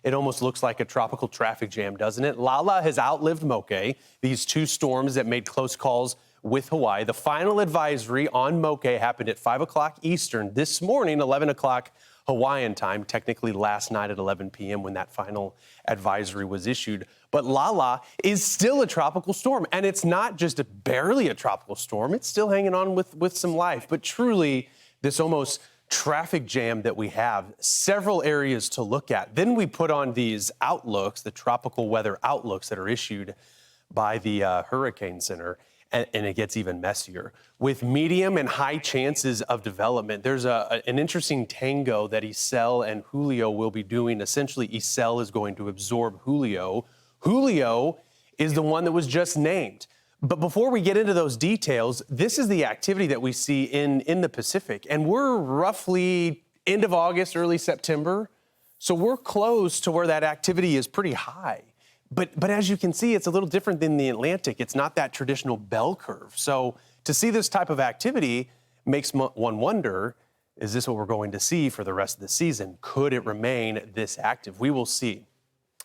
It almost looks like a tropical traffic jam, doesn't it? Lala has outlived Moke, these two storms that made close calls with Hawaii. The final advisory on Moke happened at 5 o'clock Eastern this morning, 11 o'clock Hawaiian time, technically last night at 11 p.m. when that final advisory was issued. But Lala is still a tropical storm, and it's not just barely a tropical storm. It's still hanging on with some life. But truly, this almost traffic jam that we have, several areas to look at. Then we put on these outlooks, the tropical weather outlooks that are issued by the Hurricane Center. And it gets even messier. With medium and high chances of development, there's an interesting tango that Isel and Julio will be doing. Essentially, Isel is going to absorb Julio. Julio is the one that was just named. But before we get into those details, this is the activity that we see in the Pacific. And we're roughly end of August, early September. So we're close to where that activity is pretty high. But as you can see, it's a little different than the Atlantic. It's not that traditional bell curve. So to see this type of activity makes one wonder, is this what we're going to see for the rest of the season? Could it remain this active? We will see.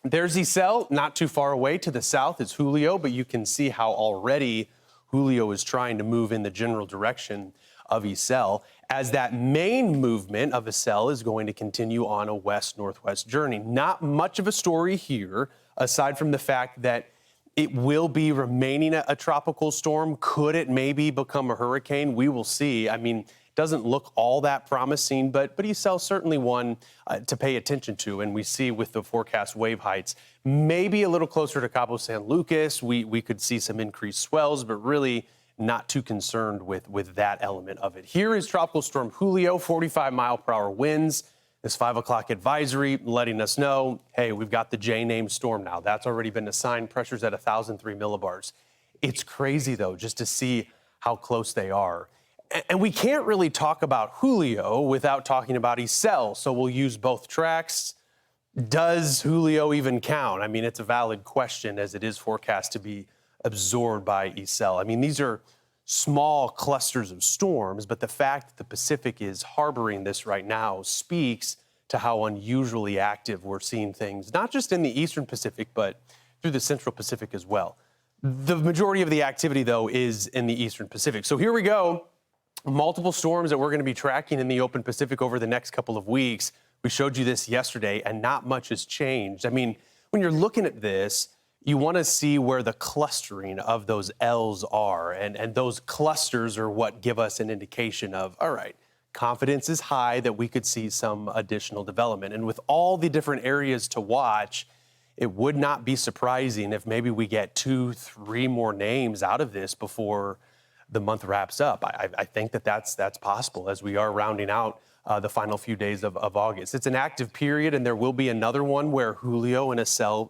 There's Isel, not too far away. To the south is Julio, but you can see how already Julio is trying to move in the general direction of Isel, as that main movement of Isel is going to continue on a west-northwest journey. Not much of a story here, aside from the fact that it will be remaining a tropical storm. Could it maybe become a hurricane? We will see. I mean, it doesn't look all that promising, but Isel certainly one to pay attention to. And we see with the forecast wave heights, maybe a little closer to Cabo San Lucas, we could see some increased swells, but really not too concerned with that element of it. Here is Tropical Storm Julio, 45-mile-per-hour winds. This 5 o'clock advisory letting us know, hey, we've got the J-name storm now. That's already been assigned. Pressure's at 1,003 millibars. It's crazy, though, just to see how close they are. And we can't really talk about Julio without talking about Isel, so we'll use both tracks. Does Julio even count? I mean, it's a valid question, as it is forecast to be absorbed by Isel. I mean, these are small clusters of storms, but the fact that the Pacific is harboring this right now speaks to how unusually active we're seeing things, not just in the Eastern Pacific, but through the Central Pacific as well. The majority of the activity, though, is in the Eastern Pacific. So here we go. Multiple storms that we're going to be tracking in the open Pacific over the next couple of weeks. We showed you this yesterday, and not much has changed. I mean, when you're looking at this, you want to see where the clustering of those L's are. And those clusters are what give us an indication of, all right, confidence is high that we could see some additional development. And with all the different areas to watch, it would not be surprising if maybe we get 2-3 more names out of this before the month wraps up. I think that's possible as we are rounding out the final few days of August. It's an active period, and there will be another one where Julio and Isel